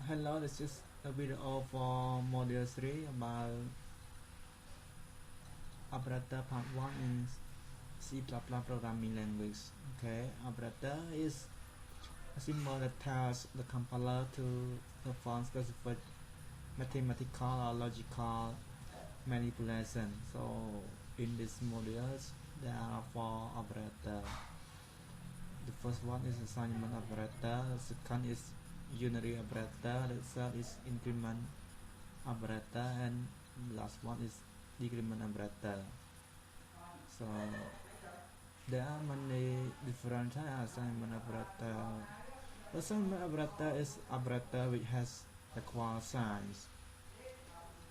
Hello, this is a video for module 3 about operator part 1 in C++ programming language. Okay, operator is a symbol that tells the compiler to perform specific mathematical or logical manipulation. So in this modules there are 4 operators. The first one is assignment operator, the second is unary operator, the third is increment operator, and the last one is decrement operator. So there are many different types of assignment operator. Assignment operator is operator which has equal signs,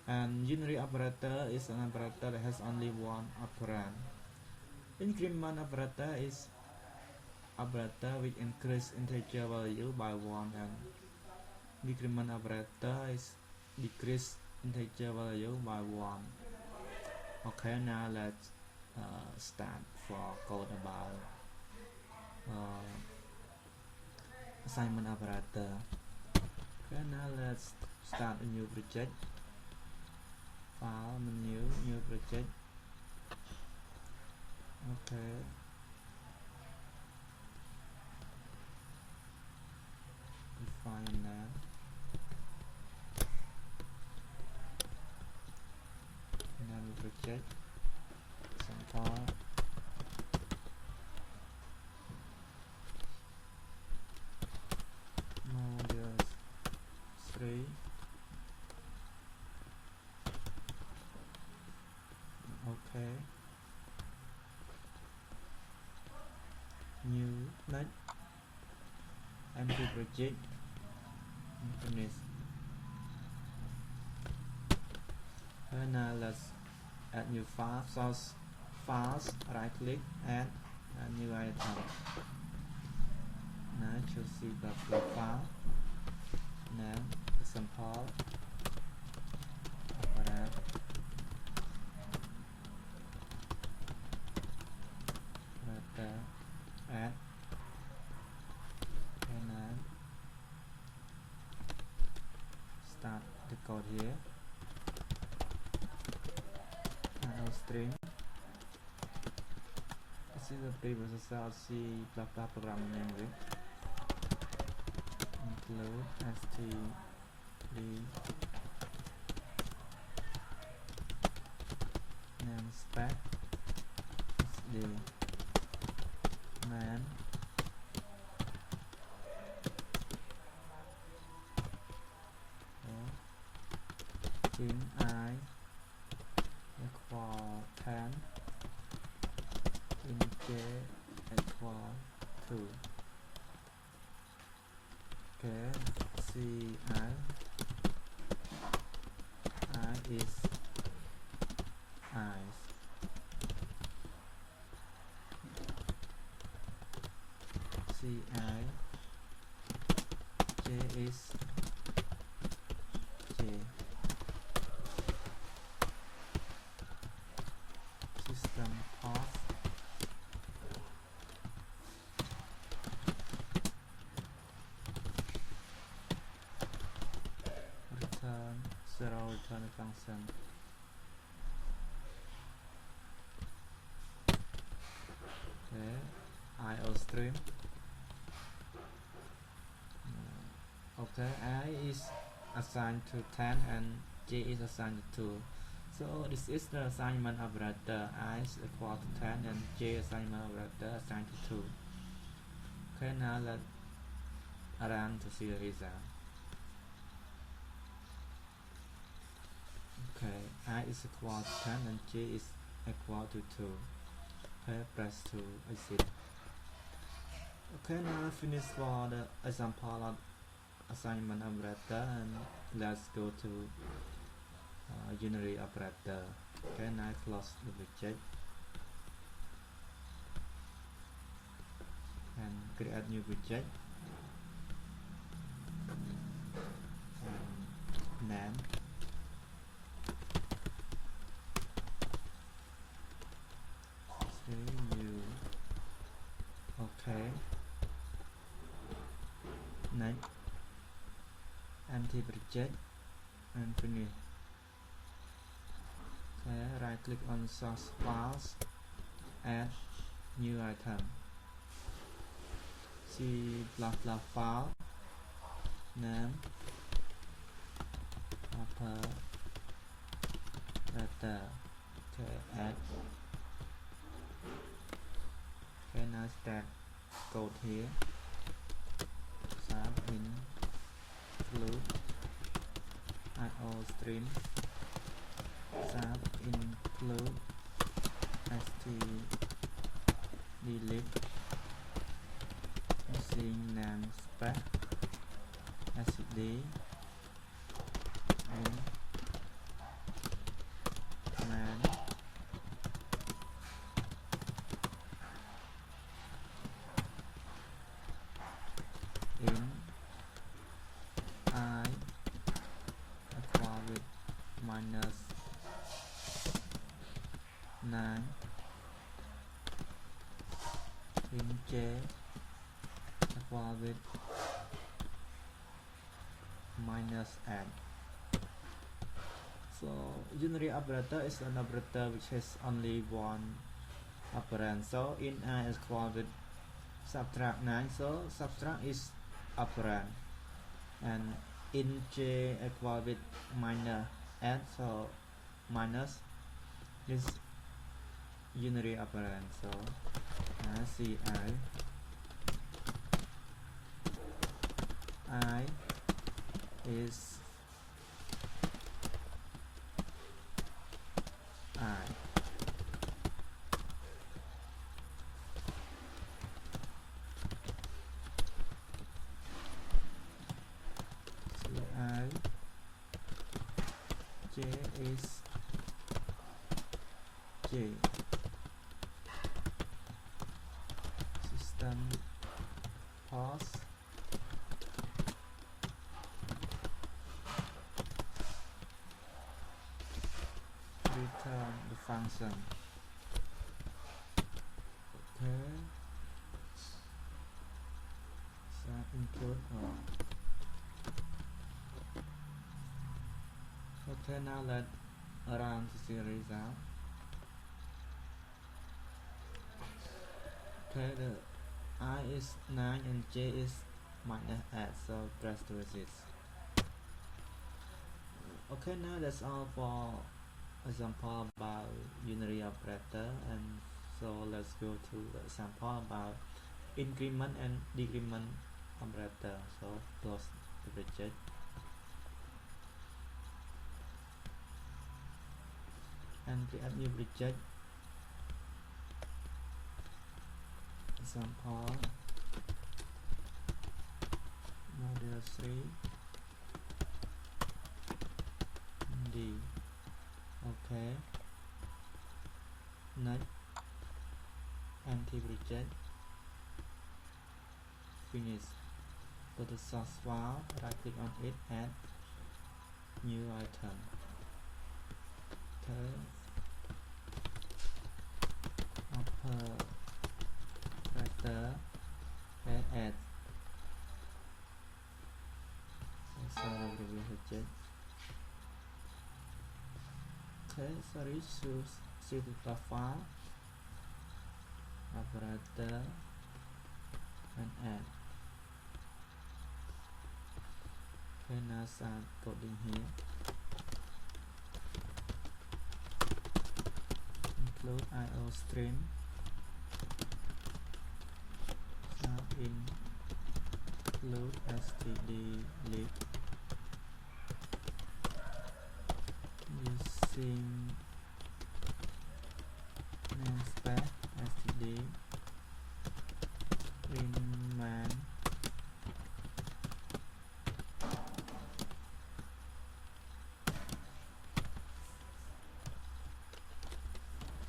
and unary operator is an operator that has only one operand. Increment operator is operator which increase integer value by 1, and decrement operator is decrease integer value by 1. Okay, now let's start for code about assignment operator. Okay, now let's start a new project. File, menu, new project. Okay. Define that. New project. Sample. Module 3. Okay. New next. Empty project. Finish. And now let's add new file. Source files. Right click. Add a new item. Now choose C++ file. Now sample. Operator. Add. And now start the code here. String. This is the preprocessor of C++ programming language. Include std name spec sd man in I equal 10 in j equal 2. Okay, ci is eyes. Ci j is j. System path return 0, return a function. Okay, IO stream. Okay, I is assigned to 10 and j is assigned to 2. So this is the assignment operator. I is equal to 10 and j assignment operator assigned to 2. Okay, now let's run to see the result. Okay, I is equal to 10 and j is equal to 2. Okay, press to exit. Okay, now finish for the example of assignment operator, and let's go to unary operator. Okay, now close the project and create new project and name. New. Okay, next empty project and finish. Okay, right click on source files, add new item, C++ file name operator. Okay, add. Okay, now start code here. Sub include IO stream. Sub include delete using namespace std and man in I equal with minus 9 in j equal with minus n. So unary operator is an operator which has only one operand. So in I is equal with subtract 9, so subtract is operand, and in j equal with minus n, so minus is unary operand. So ci I is I. J is J. System pause. Return the function. Okay. So include all. Okay, now let run to see result. Okay, the I is 9 and J is minus 8, so press to resist. Okay, now that's all for example about unary operator, and so let's go to the example about increment and decrement operator. So close the project and create new project. Example model 3 D. Okay, next empty project, finish. Go to source file, right click on it, add new item. Okay, operator add. So review project. Okay, sorry, choose the file, operator and add. Okay, now start coding here. Include IO stream. Now include std lib using namespace std in man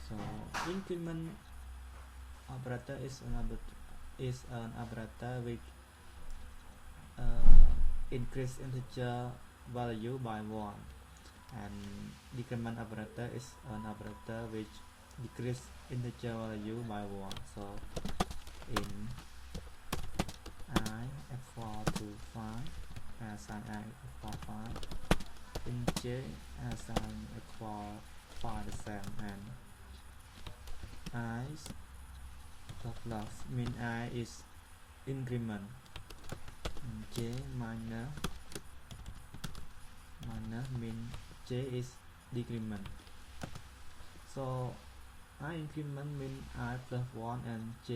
so increment operator is an operator which increase integer value by 1, and decrement operator is an operator which decrease integer value by 1. So in I equal to 5 and assign I equal 5. In J, assign equal 5 the same, and I plus mean I is increment. And J minus mean J is decrement. So I increment mean I plus 1 and J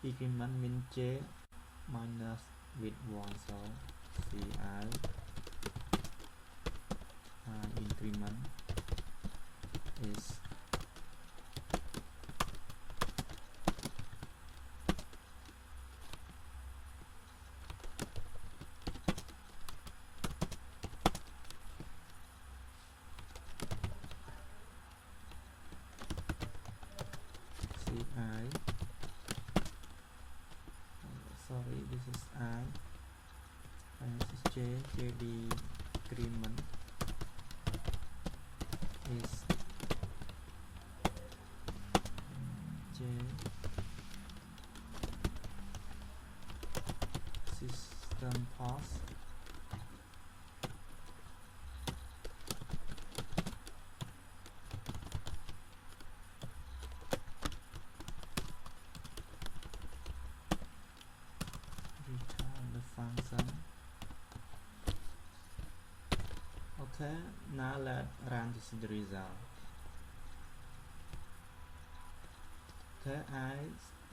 decrement mean J minus with 1. So CI increment is CI, sorry, this is I and this is J decrement is J system pass return the function. Okay, now let's run this in the result. Okay, I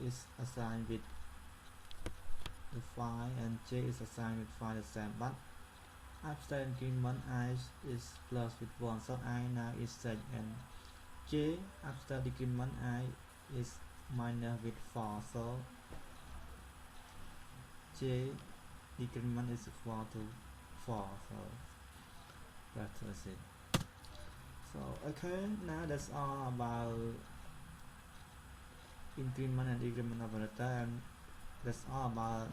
is assigned with the 5 and J is assigned with 5 the same, but after increment I is plus with 1, so I now is set, and J after decrement I is minus with 4, so J decrement is equal to 4, so that's it. So okay, now that's all about increment and decrement operator, and that's all about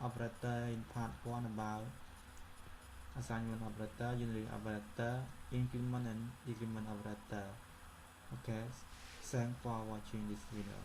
operator in part 1 about assignment operator, unary operator, increment and decrement operator. Okay, thanks for watching this video.